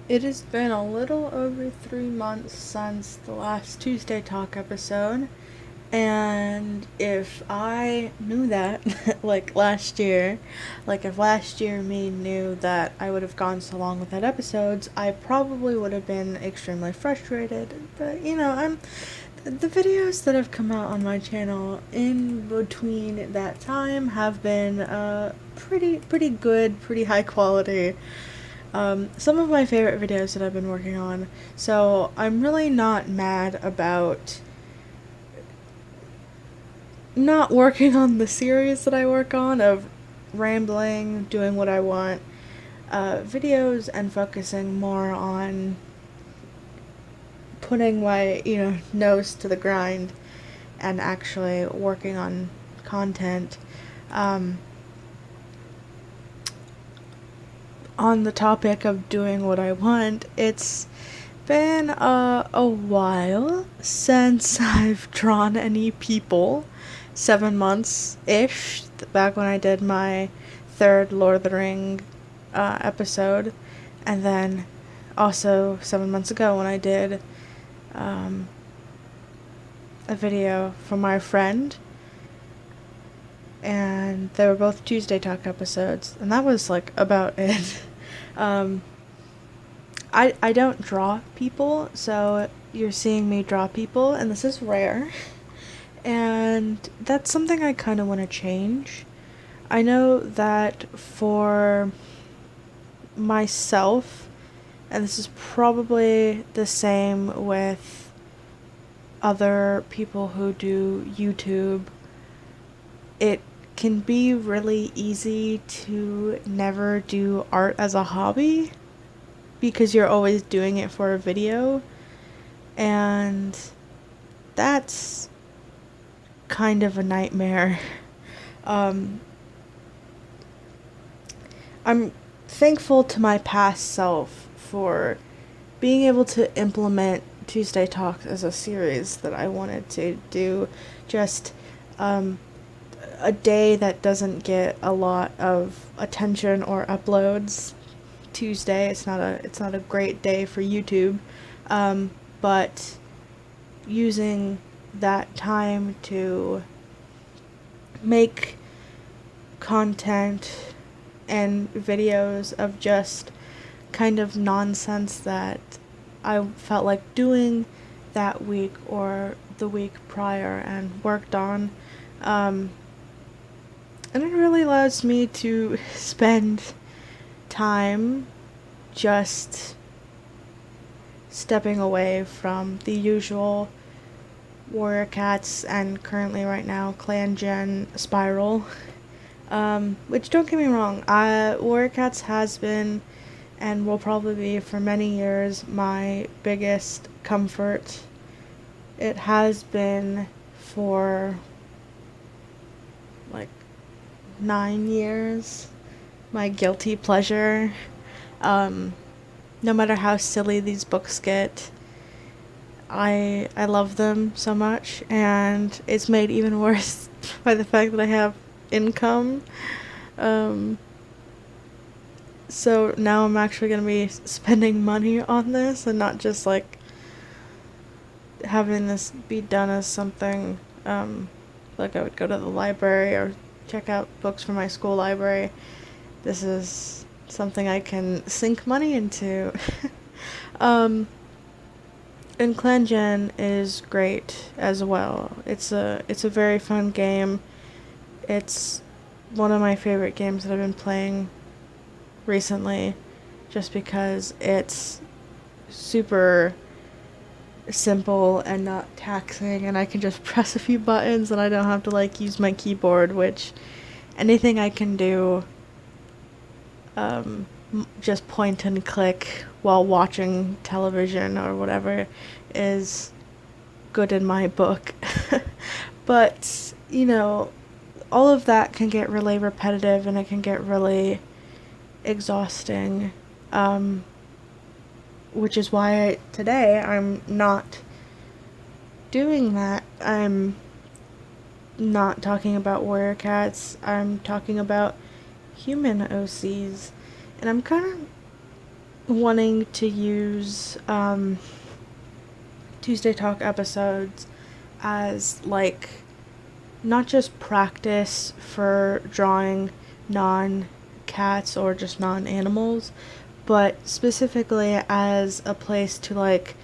It has been a little over 3 months since the last Tuesday Talk episode, and if I knew that, like last year, like if last year me knew that I would have gone so long without episodes, I probably would have been extremely frustrated. But the videos that have come out on my channel in between that time have been pretty good, pretty high quality. Some of my favorite videos that I've been working on. So I'm really not mad about not working on the series that I work on of rambling, doing what I want, videos, and focusing more on putting my, nose to the grind and actually working on content. Um, on the topic of doing what I want, it's been a while since I've drawn any people. 7 months ish, back when I did my third Lord of the Ring episode, and then also 7 months ago when I did a video for my friend, and they were both Tuesday Talk episodes, and that was like about it. um, I don't draw people, so you're seeing me draw people, and this is rare. And that's something I kind of want to change. I know that for myself, and this is probably the same with other people who do YouTube, it can be really easy to never do art as a hobby because you're always doing it for a video, and that's kind of a nightmare. Um, I'm thankful to my past self for being able to implement Tuesday Talks as a series that I wanted to do. Just a day that doesn't get a lot of attention or uploads. Tuesday, it's not a great day for YouTube, but using that time to make content and videos of just kind of nonsense that I felt like doing that week or the week prior and worked on. And it really allows me to spend time just stepping away from the usual Warrior Cats and currently right now Clan Gen Spiral. Which, don't get me wrong, Warrior Cats has been and will probably be for many years my biggest comfort. It has been for like 9 years my guilty pleasure. No matter how silly these books get, I love them so much, and it's made even worse by the fact that I have income. Um, so now I'm actually gonna be spending money on this and not just like having this be done as something like I would go to the library or check out books from my school library. This is something I can sink money into. um, and Clan Gen is great as well. It's a very fun game. It's one of my favorite games that I've been playing recently, just because it's super simple and not taxing, and I can just press a few buttons and I don't have to like use my keyboard, which anything I can do just point and click while watching television or whatever is good in my book. But, all of that can get really repetitive and it can get really exhausting. Which is why today I'm not doing that. I'm not talking about warrior cats. I'm talking about human OCs. And I'm kind of wanting to use Tuesday Talk episodes as like not just practice for drawing non-cats or just non-animals, but specifically as a place to like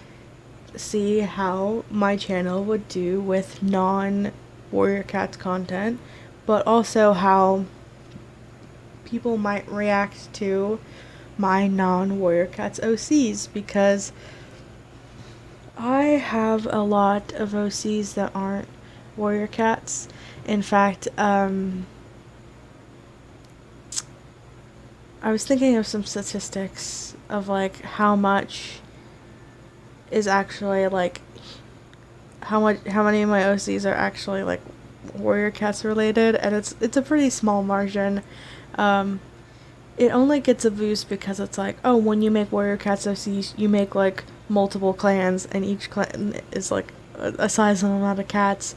see how my channel would do with non-warrior cats content, but also how people might react to my non-warrior cats OCs, because I have a lot of OCs that aren't warrior cats. In fact, I was thinking of some statistics of like how much is actually like how many of my OCs are actually like warrior cats related, and it's a pretty small margin. Um, it only gets a boost because it's like, oh, when you make warrior cats OCs, you make like multiple clans, and each clan is like a sizable amount of cats.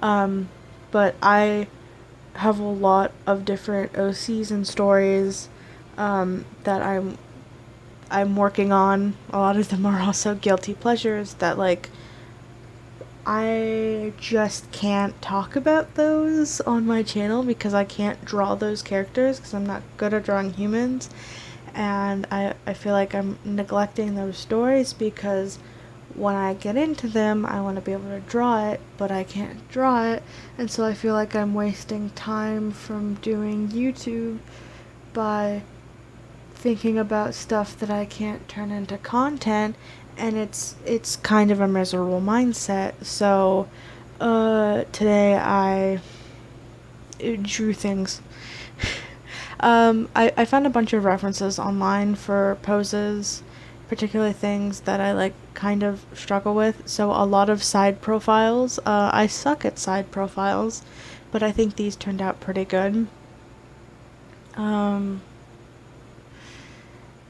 But I have a lot of different OCs and stories that I'm working on. A lot of them are also guilty pleasures that like I just can't talk about those on my channel because I can't draw those characters because I'm not good at drawing humans, and I feel like I'm neglecting those stories because when I get into them I want to be able to draw it, but I can't draw it, and so I feel like I'm wasting time from doing YouTube by thinking about stuff that I can't turn into content, and it's kind of a miserable mindset. So today I drew things. I found a bunch of references online for poses, particularly things that I like kind of struggle with. So a lot of side profiles. I suck at side profiles, but I think these turned out pretty good.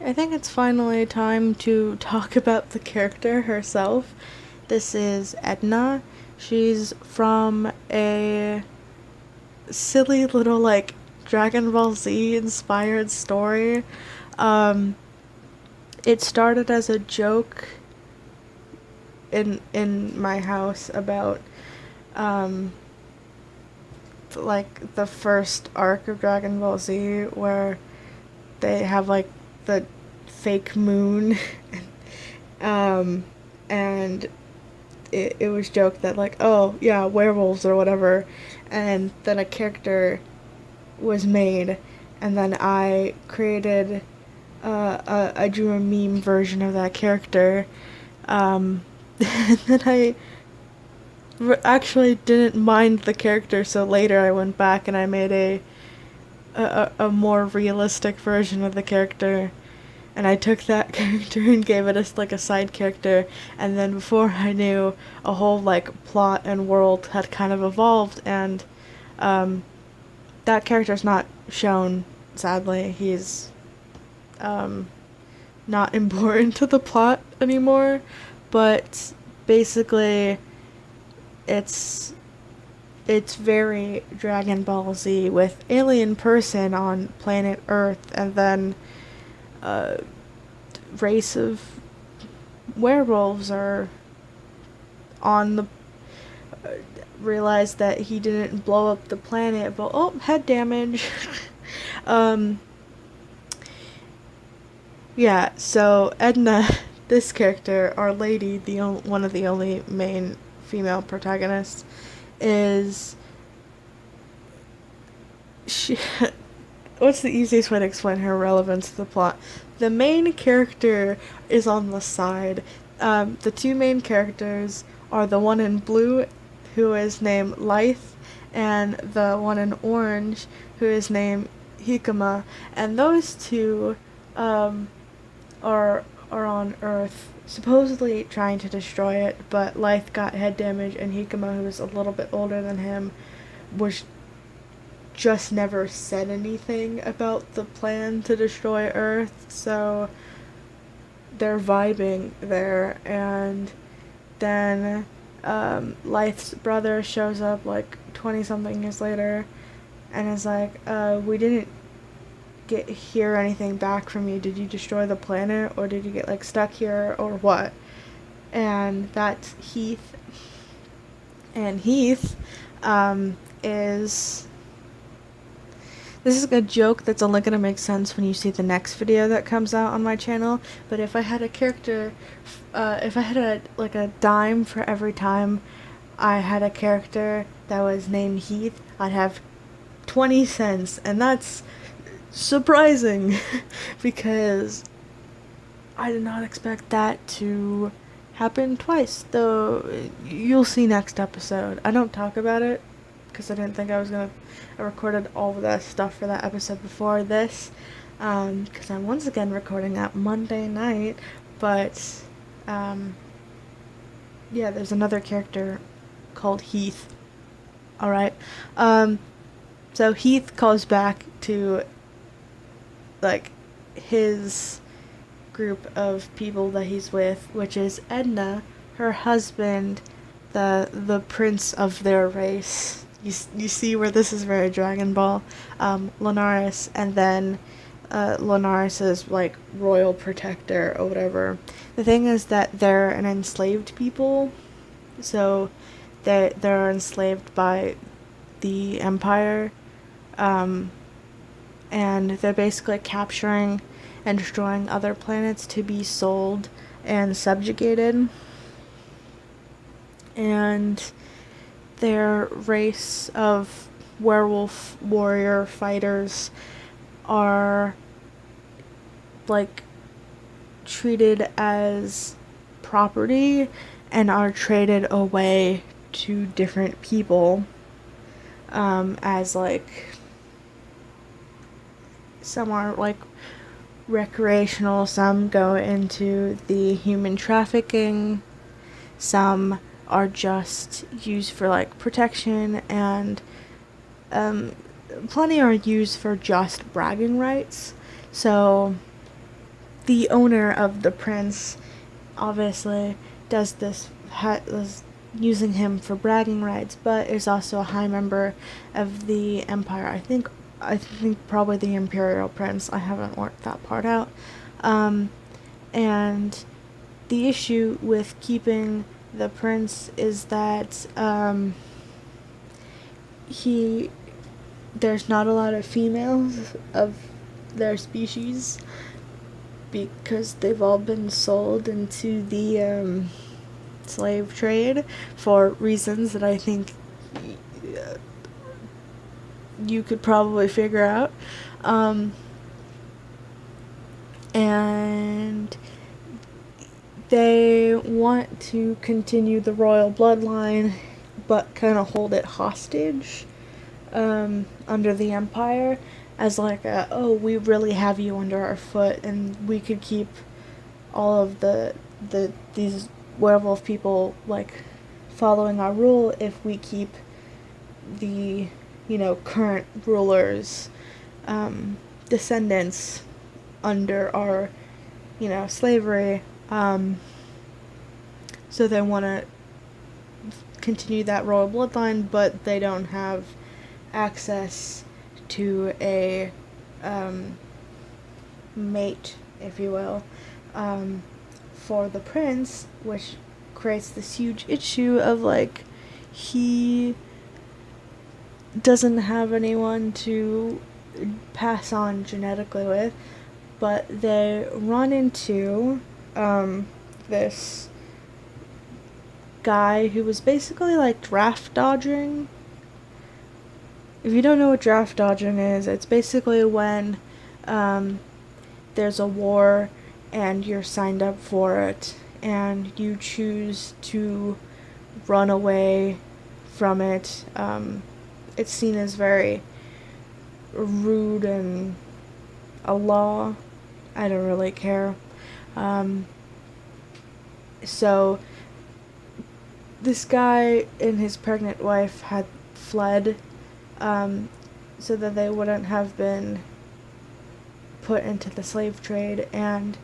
I think it's finally time to talk about the character herself. This is Edna. She's from a silly little, like, Dragon Ball Z inspired story. It started as a joke in my house about, like, the first arc of Dragon Ball Z where they have, like, the fake moon. And it was joked that like, oh yeah, werewolves or whatever, and then a character was made, and then I created I drew a meme version of that character, and then I actually didn't mind the character, so later I went back and I made a more realistic version of the character, and I took that character and gave it a side character, and then before I knew, a whole like plot and world had kind of evolved, and that character's not shown, sadly. He's not important to the plot anymore, but basically it's very Dragon Ball Z with alien person on planet Earth, and then a race of werewolves are on the realized that he didn't blow up the planet, but oh, head damage. Yeah, so Edna, this character, our lady, one of the only main female protagonists, is she. What's the easiest way to explain her relevance to the plot? The main character is on the side. The two main characters are the one in blue, who is named Lyth, and the one in orange, who is named Hikama, and those two are on Earth, supposedly trying to destroy it, but Lyth got head damage, and Hikama, who is a little bit older than him, was just never said anything about the plan to destroy Earth, so they're vibing there, and then Lyth's brother shows up like 20 something years later and is like, we didn't hear anything back from you. Did you destroy the planet, or did you get like stuck here, or what? And that's Heath. And Heath is... This is a joke that's only going to make sense when you see the next video that comes out on my channel, but if I had a character, if I had a dime for every time I had a character that was named Heath, I'd have 20 cents, and that's surprising, because I did not expect that to happen twice, though you'll see next episode. I don't talk about it, because I didn't think I was going to... I recorded all of that stuff for that episode before this, because I'm once again recording that Monday night, but, yeah, there's another character called Heath. Alright, so Heath calls back to, like, his group of people that he's with, which is Edna, her husband, the prince of their race. You see where this is very Dragon Ball. Lonnaris, and then Lonnaris' like royal protector or whatever. The thing is that they're an enslaved people, so they're enslaved by the Empire, and they're basically capturing and destroying other planets to be sold and subjugated. And their race of werewolf warrior fighters are like treated as property and are traded away to different people, as like some are like recreational, some go into the human trafficking, some are just used for like protection, and plenty are used for just bragging rights. So the owner of the prince obviously does this, was using him for bragging rights, but is also a high member of the Empire. I think probably the Imperial Prince. I haven't worked that part out. And the issue with keeping the prince is that there's not a lot of females of their species, because they've all been sold into the slave trade for reasons that I think you could probably figure out. And they want to continue the royal bloodline, but kind of hold it hostage under the Empire, as like we really have you under our foot, and we could keep all of these werewolf people like following our rule if we keep the current rulers' descendants under our slavery. So they want to continue that royal bloodline, but they don't have access to a mate, if you will, for the prince, which creates this huge issue of like he doesn't have anyone to pass on genetically with. But they run into this guy who was basically like draft dodging. If you don't know what draft dodging is, it's basically when there's a war and you're signed up for it and you choose to run away from it. It's seen as very rude and a law. I don't really care. So this guy and his pregnant wife had fled, so that they wouldn't have been put into the slave trade, and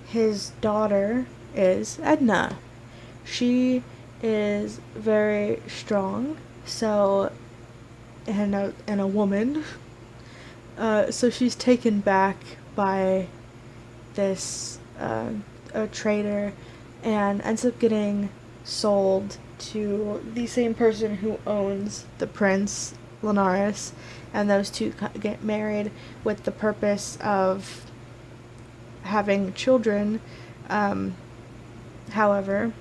his daughter is Edna. She is very strong, so, and a woman, So she's taken back by this a trader and ends up getting sold to the same person who owns the prince, Lonnaris, and those two get married with the purpose of having children. However,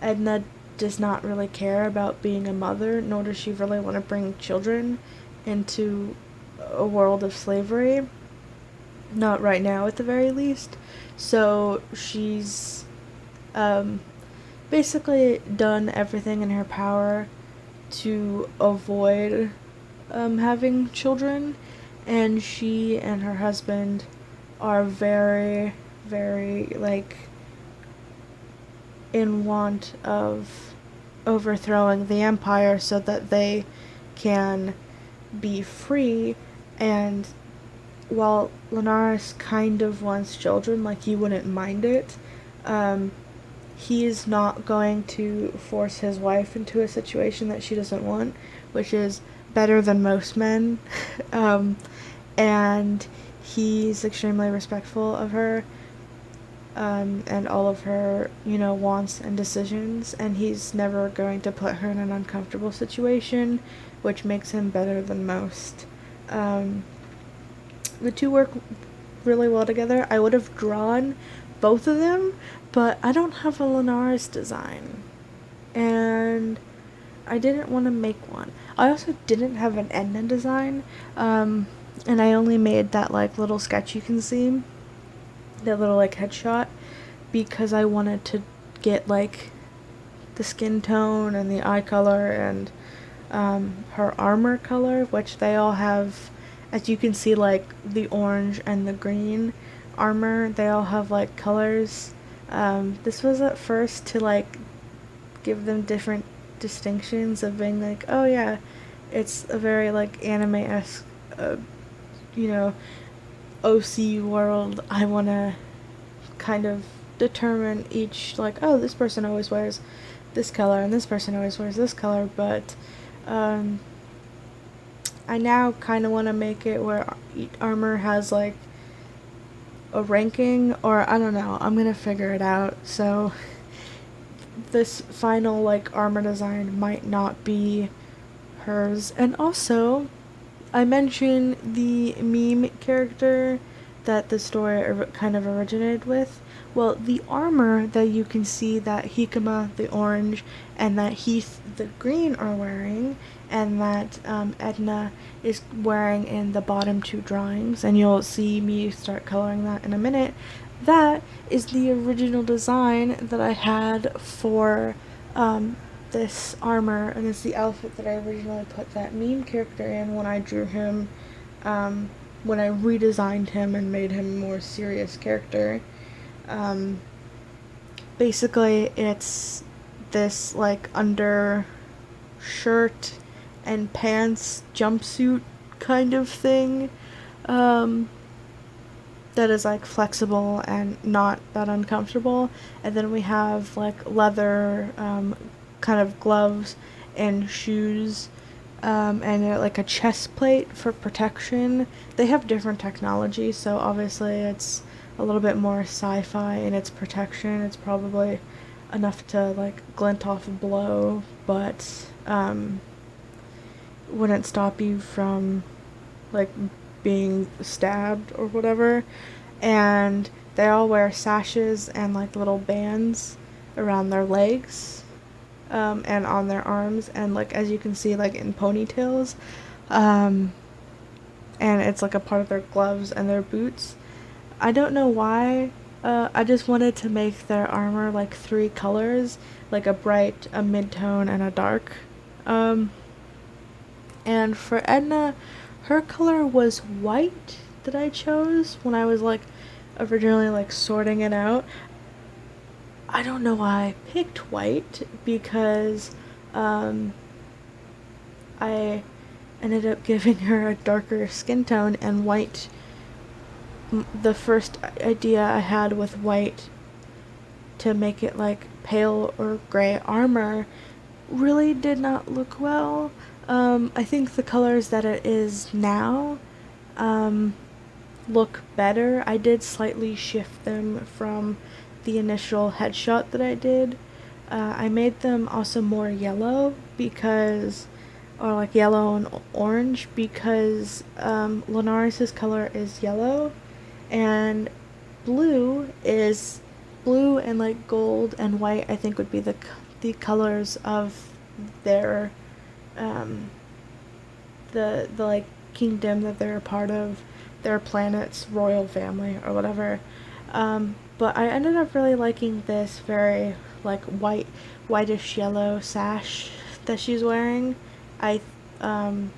Edna does not really care about being a mother, nor does she really want to bring children into a world of slavery. Not right now, at the very least. So she's basically done everything in her power to avoid having children, and she and her husband are very, very, like, in want of overthrowing the empire so that they can be free. And while Lonnaris kind of wants children, like, he wouldn't mind it, he's not going to force his wife into a situation that she doesn't want, which is better than most men. And he's extremely respectful of her, and all of her, wants and decisions, and he's never going to put her in an uncomfortable situation, which makes him better than most. The two work really well together. I would have drawn both of them, but I don't have a Lonnaris design, and I didn't want to make one. I also didn't have an Edna design, and I only made that, like, little sketch you can see, that little, like, headshot, because I wanted to get, like, the skin tone and the eye color and her armor color, which they all have, as you can see, like, the orange and the green armor, they all have, like, colors. This was at first to, like, give them different distinctions of being like, oh yeah, it's a very, like, anime-esque, OC world. I want to kind of determine each, like, oh, this person always wears this color and this person always wears this color, but I now kind of want to make it where each armor has, like, a ranking, or I don't know, I'm gonna figure it out. So this final, like, armor design might not be hers. And also, I mentioned the meme character that the story kind of originated with. Well, the armor that you can see that Hikama, the orange, and that Heath, the green, are wearing, and that Edna is wearing in the bottom two drawings, and you'll see me start coloring that in a minute, that is the original design that I had for this armor, and it's the outfit that I originally put that meme character in when I drew him, when I redesigned him and made him a more serious character. Basically, it's this, like, under shirt and pants jumpsuit kind of thing, that is, like, flexible and not that uncomfortable. And then we have, like, leather kind of gloves and shoes, and like a chest plate for protection. They have different technology, so obviously it's a little bit more sci-fi in its protection. It's probably enough to, like, glint off a blow, but wouldn't stop you from, like, being stabbed or whatever. And they all wear sashes and, like, little bands around their legs, and on their arms, and, like, as you can see, like, in ponytails, and it's, like, a part of their gloves and their boots. I don't know why. I just wanted to make their armor, like, 3 colors, like a bright, a mid-tone, and a dark. And for Edna, her color was white that I chose when I was, like, originally, like, sorting it out. I don't know why I picked white, because I ended up giving her a darker skin tone, and white, the first idea I had with white to make it, like, pale or gray armor really did not look well. I think the colors that it is now look better. I did slightly shift them from the initial headshot that I did. I made them also more yellow because, or like yellow and orange, because Lonnaris' color is yellow, and blue and like gold and white. I think would be the colors of their um, the like kingdom that they're a part of, their planet's royal family or whatever. But I ended up really liking this very like whitish yellow sash that she's wearing. I and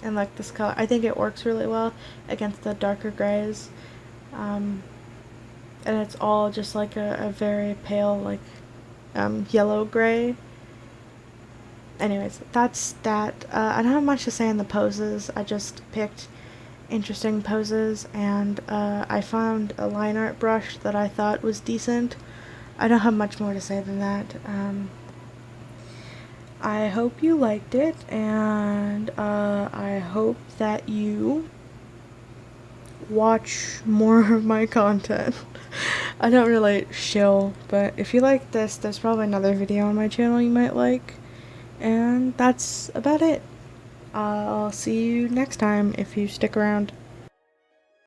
like this color, I think it works really well against the darker grays. And it's all just like a very pale like yellow gray. Anyways, that's that. I don't have much to say in the poses. I just picked interesting poses, and I found a line art brush that I thought was decent. I don't have much more to say than that. I hope you liked it, and I hope that you watch more of my content. I don't really shill, but if you like this, there's probably another video on my channel you might like. And that's about it. I'll see you next time if you stick around.